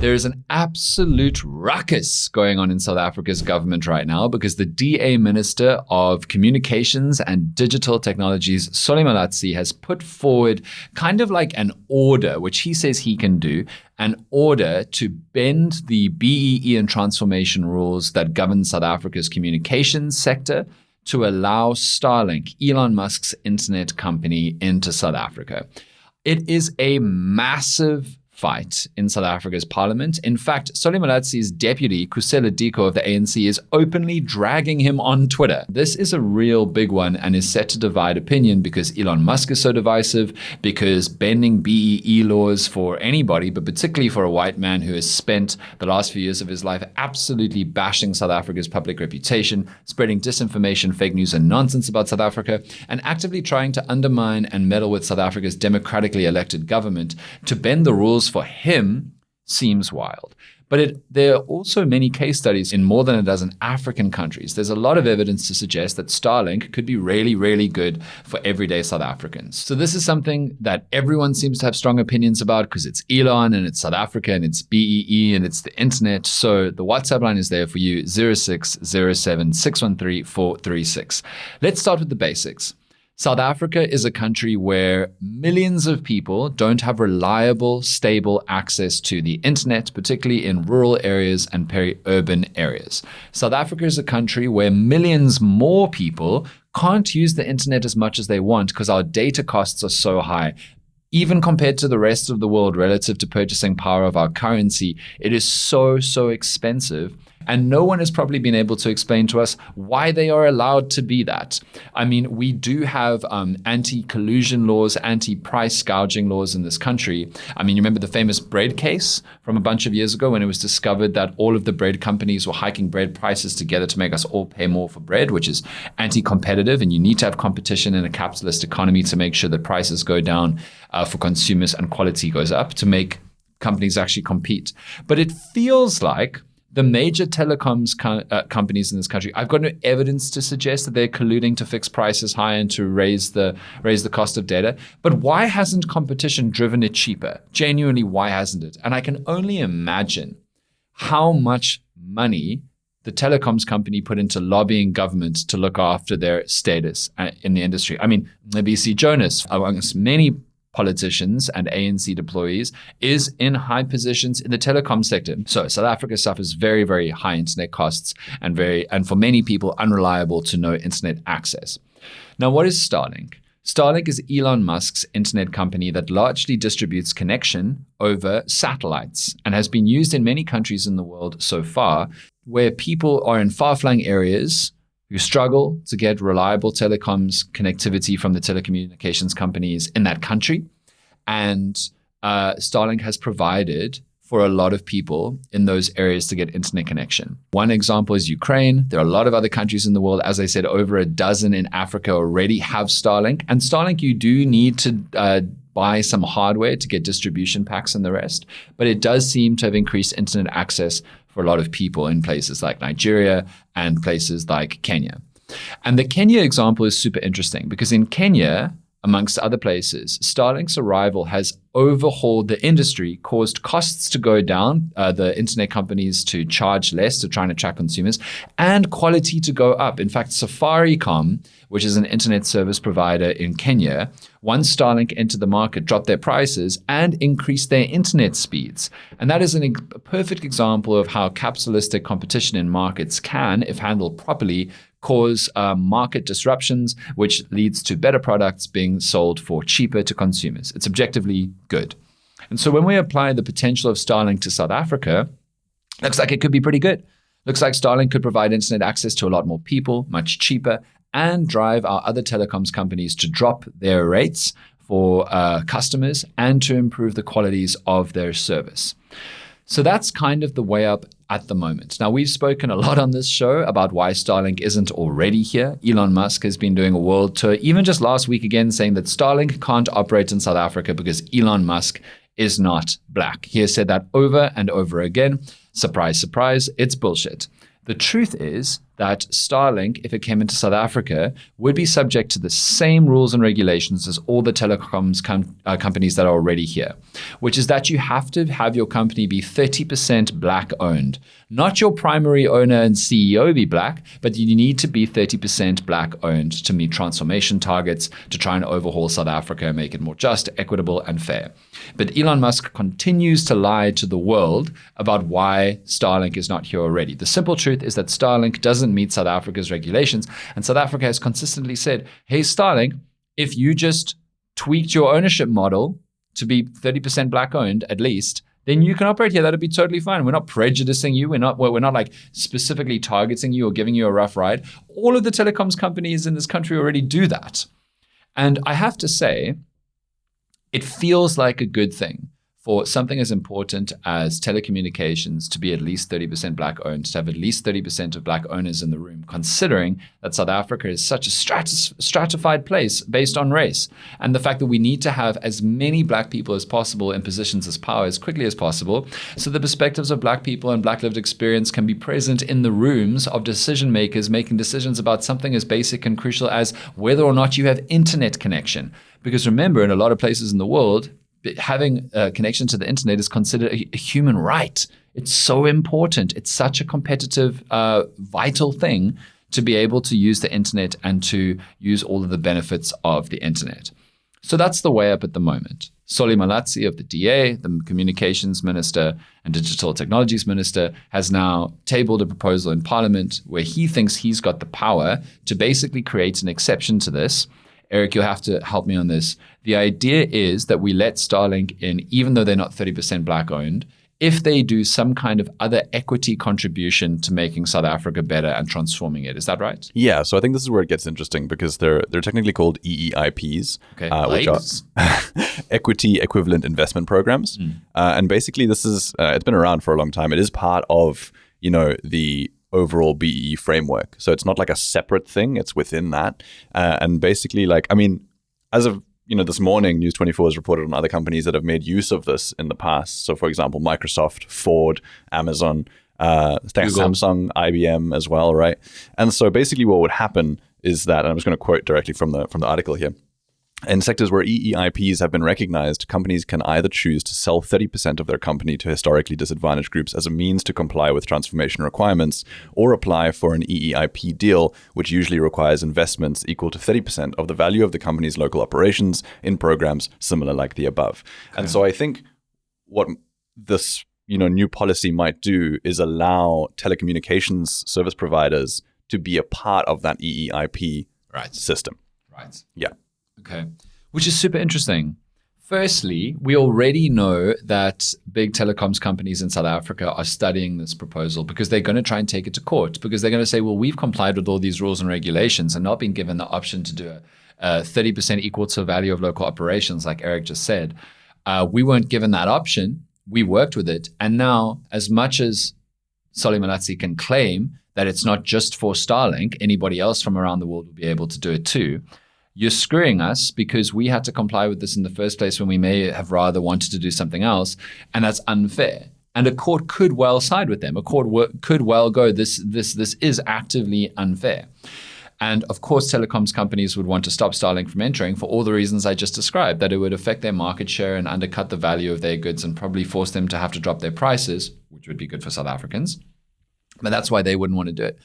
There is an absolute ruckus going on in South Africa's government right now because the DA Minister of Communications and Digital Technologies, Malatsi, has put forward kind of like an order, which he says he can do, an order to bend the BEE and transformation rules that govern South Africa's communications sector to allow Starlink, Elon Musk's internet company, into South Africa. It is a massive fight in South Africa's parliament. In fact, Malatzi's deputy, Kusela Diko of the ANC, is openly dragging him on Twitter. This is a real big one and is set to divide opinion because Elon Musk is so divisive, because bending BEE laws for anybody, but particularly for a white man who has spent the last few years of his life absolutely bashing South Africa's public reputation, spreading disinformation, fake news, and nonsense about South Africa, and actively trying to undermine and meddle with South Africa's democratically elected government, to bend the rules for him seems wild. But there are also many case studies in more than a dozen African countries. There's a lot of evidence to suggest that Starlink could be really, really good for everyday South Africans. So this is something that everyone seems to have strong opinions about because it's Elon and it's South Africa and it's BEE and it's the internet. So the WhatsApp line is there for you, 0607 613 436. Let's start with the basics. South Africa is a country where millions of people don't have reliable, stable access to the internet, particularly in rural areas and peri-urban areas. South Africa is a country where millions more people can't use the internet as much as they want because our data costs are so high. Even compared to the rest of the world relative to purchasing power of our currency, it is so expensive. And no one has probably been able to explain to us why they are allowed to be that. I mean, we do have anti-collusion laws, anti-price gouging laws in this country. I mean, you remember the famous bread case from a bunch of years ago when it was discovered that all of the bread companies were hiking bread prices together to make us all pay more for bread, which is anti-competitive. And you need to have competition in a capitalist economy to make sure that prices go down for consumers and quality goes up to make companies actually compete. But it feels like the major telecoms companies in this country, I've got no evidence to suggest that they're colluding to fix prices high and to raise the cost of data. But why hasn't competition driven it cheaper? Genuinely, why hasn't it? And I can only imagine how much money the telecoms company put into lobbying government to look after their status in the industry. I mean, BC Jonas, amongst many politicians and ANC deployees, is in high positions in the telecom sector. So South Africa suffers very, very high internet costs and for many people, unreliable to no internet access. Now, what is Starlink? Starlink is Elon Musk's internet company that largely distributes connection over satellites and has been used in many countries in the world so far, where people are in far-flung areas who struggle to get reliable telecoms connectivity from the telecommunications companies in that country. And Starlink has provided for a lot of people in those areas to get internet connection. One example is Ukraine. There are a lot of other countries in the world. As I said, over a dozen in Africa already have Starlink. And Starlink, you do need to buy some hardware to get distribution packs and the rest. But it does seem to have increased internet access for a lot of people in places like Nigeria and places like Kenya. And the Kenya example is super interesting because in Kenya, amongst other places, Starlink's arrival has overhauled the industry, caused costs to go down, the internet companies to charge less to try and attract consumers, and quality to go up. In fact, Safaricom, which is an internet service provider in Kenya, once Starlink entered the market, dropped their prices and increased their internet speeds. And that is a perfect example of how capitalistic competition in markets can, if handled properly, cause market disruptions, which leads to better products being sold for cheaper to consumers. It's objectively good. And so when we apply the potential of Starlink to South Africa, looks like it could be pretty good. Looks like Starlink could provide internet access to a lot more people, much cheaper, and drive our other telecoms companies to drop their rates for customers and to improve the qualities of their service. So that's kind of the way up at the moment. Now, we've spoken a lot on this show about why Starlink isn't already here. Elon Musk has been doing a world tour, even just last week again, saying that Starlink can't operate in South Africa because Elon Musk is not black. He has said that over and over again. Surprise, surprise, it's bullshit. The truth is that Starlink, if it came into South Africa, would be subject to the same rules and regulations as all the telecoms companies that are already here, which is that you have to have your company be 30% black owned. Not your primary owner and CEO be black, but you need to be 30% black owned to meet transformation targets, to try and overhaul South Africa and make it more just, equitable, and fair. But Elon Musk continues to lie to the world about why Starlink is not here already. The simple truth is that Starlink doesn't meet South Africa's regulations, and South Africa has consistently said, hey, Starlink, if you just tweaked your ownership model to be 30% black owned at least, then you can operate here. That'd be totally fine. We're not prejudicing you. We're not like specifically targeting you or giving you a rough ride. All of the telecoms companies in this country already do that. And I have to say, it feels like a good thing for something as important as telecommunications to be at least 30% black owned, to have at least 30% of black owners in the room, considering that South Africa is such a stratified place based on race. And the fact that we need to have as many black people as possible in positions of power as quickly as possible, so the perspectives of black people and black lived experience can be present in the rooms of decision makers making decisions about something as basic and crucial as whether or not you have internet connection. Because remember, in a lot of places in the world, having a connection to the internet is considered a human right. It's so important. It's such a competitive, vital thing to be able to use the internet and to use all of the benefits of the internet. So that's the way up at the moment. Solly Malatsi of the DA, the Communications Minister and Digital Technologies Minister, has now tabled a proposal in Parliament where he thinks he's got the power to basically create an exception to this. Eric, you'll have to help me on this. The idea is that we let Starlink in, even though they're not 30% black owned, if they do some kind of other equity contribution to making South Africa better and transforming it. Is that right? Yeah, so I think this is where it gets interesting because they're technically called EEIPs, which are equity equivalent investment programs. And basically this is, it's been around for a long time. It is part of, the overall BEE framework. So it's not like a separate thing, it's within that. And basically as of this morning, News 24 has reported on other companies that have made use of this in the past. So for example, Microsoft, Ford, Amazon, Samsung, IBM as well, right? And so basically what would happen is that, and I'm just going to quote directly from the article here. In sectors where EEIPs have been recognized, companies can either choose to sell 30% of their company to historically disadvantaged groups as a means to comply with transformation requirements, or apply for an EEIP deal, which usually requires investments equal to 30% of the value of the company's local operations in programs similar like the above. Okay. And so I think what this new policy might do is allow telecommunications service providers to be a part of that EEIP system. Right. Yeah. Okay, which is super interesting. Firstly, we already know that big telecoms companies in South Africa are studying this proposal because they're going to try and take it to court, because they're going to say, well, we've complied with all these rules and regulations and not been given the option to do a 30% equal to the value of local operations, like Eric just said. We weren't given that option. We worked with it. And now, as much as Solly Malatsi can claim that it's not just for Starlink, anybody else from around the world will be able to do it too. You're screwing us because we had to comply with this in the first place when we may have rather wanted to do something else, and that's unfair. And a court could well side with them. A court could well go, this is actively unfair. And of course, telecoms companies would want to stop Starlink from entering for all the reasons I just described, that it would affect their market share and undercut the value of their goods and probably force them to have to drop their prices, which would be good for South Africans. But that's why they wouldn't want to do it.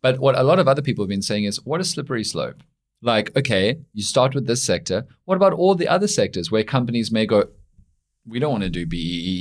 But what a lot of other people have been saying is, what a slippery slope. Like, okay, you start with this sector. What about all the other sectors where companies may go, we don't want to do BEE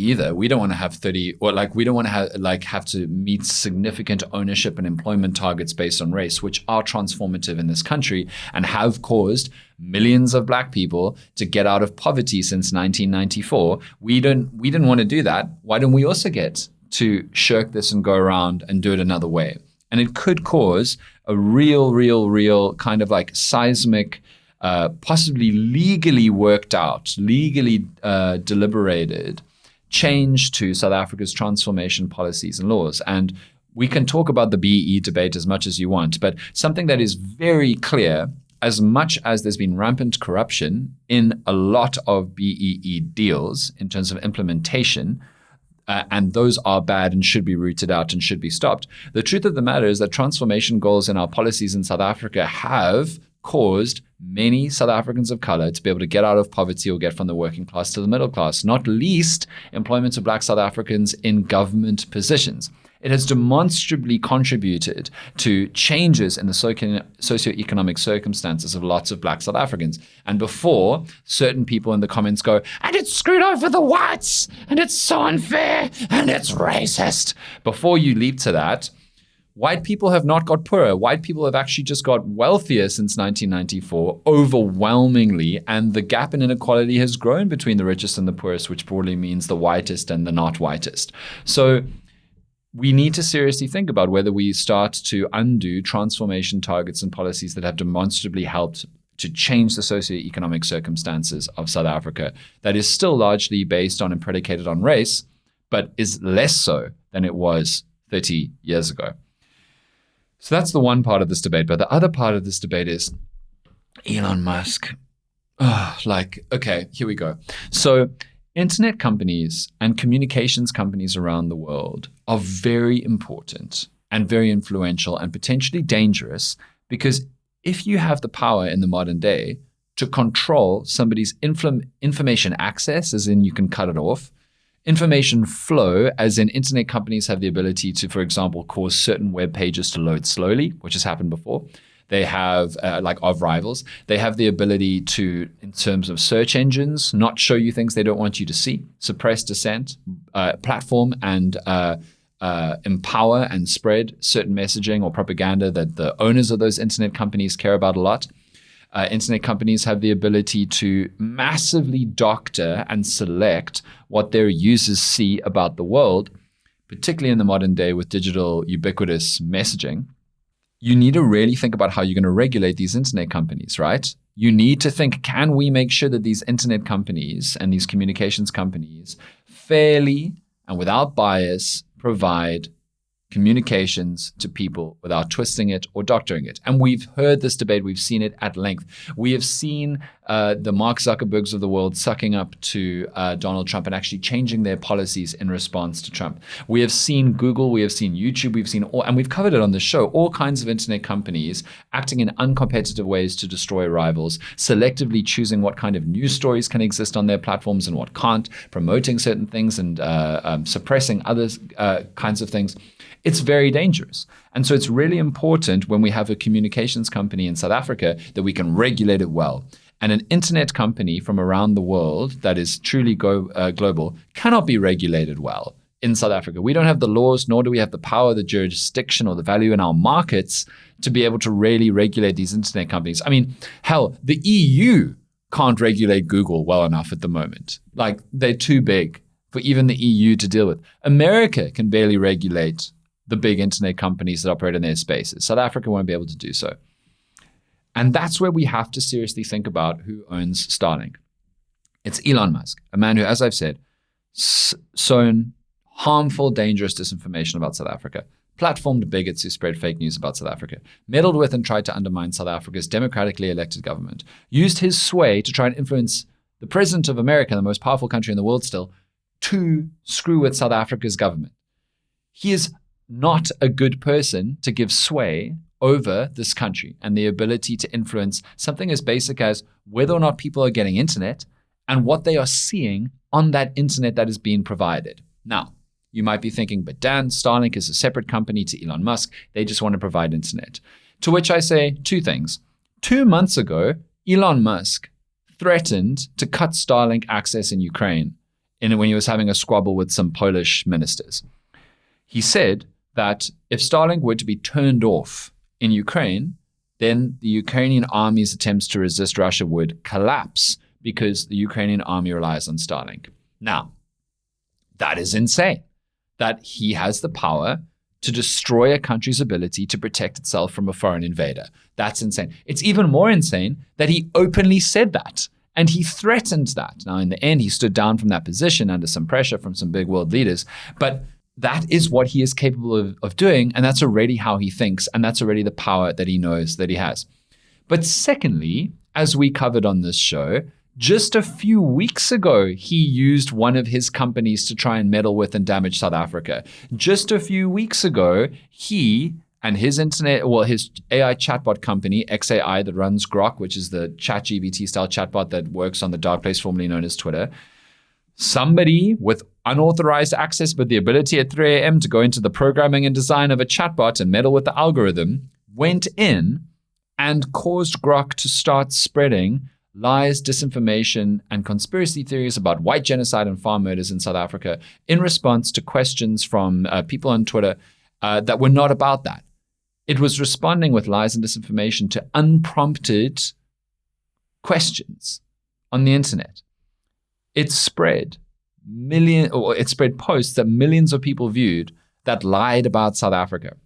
either. We don't want to have 30, or we don't want to have to meet significant ownership and employment targets based on race, which are transformative in this country and have caused millions of black people to get out of poverty since 1994. We didn't want to do that. Why don't we also get to shirk this and go around and do it another way? And it could cause a real kind of seismic, possibly legally worked out, legally deliberated change to South Africa's transformation policies and laws. And we can talk about the BEE debate as much as you want, but something that is very clear, as much as there's been rampant corruption in a lot of BEE deals in terms of implementation, and those are bad and should be rooted out and should be stopped. The truth of the matter is that transformation goals in our policies in South Africa have caused many South Africans of color to be able to get out of poverty or get from the working class to the middle class, not least employment of Black South Africans in government positions. It has demonstrably contributed to changes in the socioeconomic circumstances of lots of Black South Africans. And before, certain people in the comments go, and it's screwed over the whites, and it's so unfair, and it's racist. Before you leap to that, white people have not got poorer. White people have actually just got wealthier since 1994, overwhelmingly, and the gap in inequality has grown between the richest and the poorest, which broadly means the whitest and the not whitest. So we need to seriously think about whether we start to undo transformation targets and policies that have demonstrably helped to change the socioeconomic circumstances of South Africa that is still largely based on and predicated on race, but is less so than it was 30 years ago. So that's the one part of this debate. But the other part of this debate is Elon Musk. Okay, here we go. So internet companies and communications companies around the world are very important and very influential and potentially dangerous, because if you have the power in the modern day to control somebody's information access, as in you can cut it off, information flow, as in internet companies have the ability to, for example, cause certain web pages to load slowly, which has happened before. They have, like of rivals, they have the ability to, in terms of search engines, not show you things they don't want you to see, suppress dissent, platform and empower and spread certain messaging or propaganda that the owners of those internet companies care about a lot. Internet companies have the ability to massively doctor and select what their users see about the world, particularly in the modern day with digital ubiquitous messaging. You need to really think about how you're going to regulate these internet companies, right? You need to think, can we make sure that these internet companies and these communications companies fairly and without bias provide communications to people without twisting it or doctoring it? And we've heard this debate. We've seen it at length. We have seen the Mark Zuckerbergs of the world sucking up to Donald Trump and actually changing their policies in response to Trump. We have seen Google, we have seen YouTube, we've seen and we've covered it on the show, all kinds of internet companies acting in uncompetitive ways to destroy rivals, selectively choosing what kind of news stories can exist on their platforms and what can't, promoting certain things and suppressing other kinds of things. It's very dangerous. And so it's really important when we have a communications company in South Africa that we can regulate it well. And an internet company from around the world that is truly global cannot be regulated well in South Africa. We don't have the laws, nor do we have the power, the jurisdiction, or the value in our markets to be able to really regulate these internet companies. I mean, hell, the EU can't regulate Google well enough at the moment. Like, they're too big for even the EU to deal with. America can barely regulate the big internet companies that operate in their spaces. South Africa won't be able to do so. And that's where we have to seriously think about who owns Starlink. It's Elon Musk, a man who, as I've said, sown harmful, dangerous disinformation about South Africa, platformed bigots who spread fake news about South Africa, meddled with and tried to undermine South Africa's democratically elected government, used his sway to try and influence the president of America, the most powerful country in the world still, to screw with South Africa's government. He is not a good person to give sway over this country and the ability to influence something as basic as whether or not people are getting internet and what they are seeing on that internet that is being provided. Now, you might be thinking, but Dan, Starlink is a separate company to Elon Musk. They just want to provide internet. To which I say two things. 2 months ago, Elon Musk threatened to cut Starlink access in Ukraine when he was having a squabble with some Polish ministers. He said that if Starlink were to be turned off in Ukraine, then the Ukrainian army's attempts to resist Russia would collapse because the Ukrainian army relies on Starlink. Now, that is insane, that he has the power to destroy a country's ability to protect itself from a foreign invader. That's insane. It's even more insane that he openly said that and he threatened that. Now, in the end, he stood down from that position under some pressure from some big world leaders, but that is what he is capable of doing, and that's already how he thinks, and that's already the power that he knows that he has. But secondly, as we covered on this show, Just a few weeks ago, he used one of his companies to try and meddle with and damage South Africa. Just a few weeks ago, he and his his AI chatbot company, XAI, that runs Grok, which is the ChatGPT style chatbot that works on the dark place formerly known as Twitter, somebody with unauthorized access but the ability at 3 a.m. to go into the programming and design of a chatbot and meddle with the algorithm, went in and caused Grok to start spreading lies, disinformation, and conspiracy theories about white genocide and farm murders in South Africa in response to questions from people on Twitter that were not about that. It was responding with lies and disinformation to unprompted questions on the internet. It spread posts that millions of people viewed that lied about South Africa,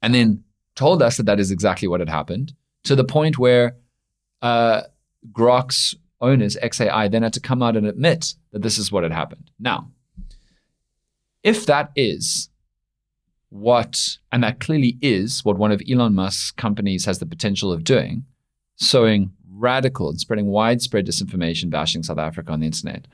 and then told us that is exactly what had happened, to the point where Grok's owners, XAI, then had to come out and admit that this is what had happened. Now, if that is and that clearly is what one of Elon Musk's companies has the potential of doing, sowing radical and spreading widespread disinformation, bashing South Africa on the internet,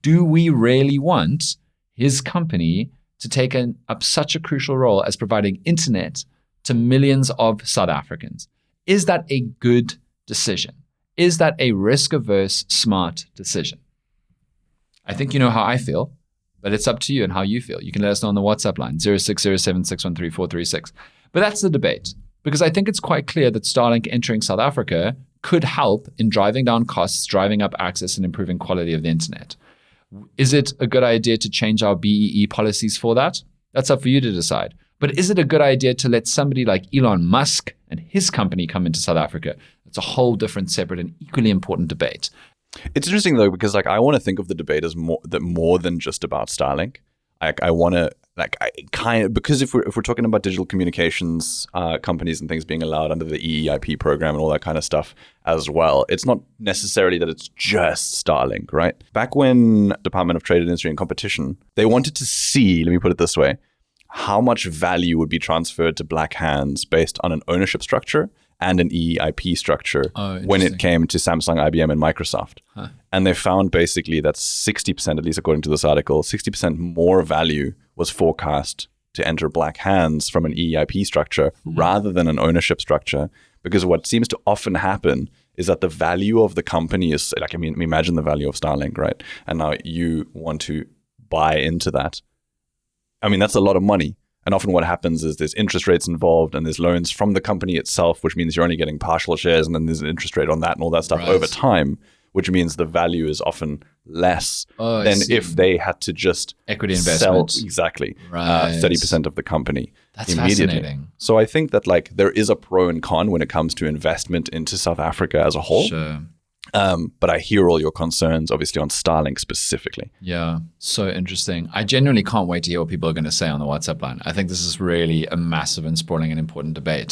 do we really want his company to take up such a crucial role as providing internet to millions of South Africans? Is that a good decision? Is that a risk-averse, smart decision? I think you know how I feel, but it's up to you and how you feel. You can let us know on the WhatsApp line, 0607613436. But that's the debate, because I think it's quite clear that Starlink entering South Africa could help in driving down costs, driving up access, and improving quality of the internet. Is it a good idea to change our BEE policies for that? That's up for you to decide. But is it a good idea to let somebody like Elon Musk and his company come into South Africa? It's a whole different, separate, and equally important debate. It's interesting though, because I want to think of the debate as more than just about Starlink. I want to because if we're talking about digital communications companies and things being allowed under the EEIP program and all that kind of stuff as well, it's not necessarily that it's just Starlink, right? Back when Department of Trade, Industry and Competition, they wanted to see, let me put it this way, how much value would be transferred to black hands based on an ownership structure and an EEIP structure when it came to Samsung, IBM, and Microsoft. Huh. And they found basically that 60%, at least according to this article, 60% more value was forecast to enter black hands from an EEIP structure rather than an ownership structure. Because what seems to often happen is that the value of the company is, imagine the value of Starlink, right? And now you want to buy into that. That's a lot of money. And often what happens is there's interest rates involved and there's loans from the company itself, which means you're only getting partial shares, and then there's an interest rate on that and all that stuff over time, which means the value is often less than if they had to just equity investment. Sell 30% of the company That's immediately. Fascinating. So I think that there is a pro and con when it comes to investment into South Africa as a whole. Sure. But I hear all your concerns, obviously, on Starlink specifically. Yeah, so interesting. I genuinely can't wait to hear what people are going to say on the WhatsApp line. I think this is really a massive and sprawling and important debate.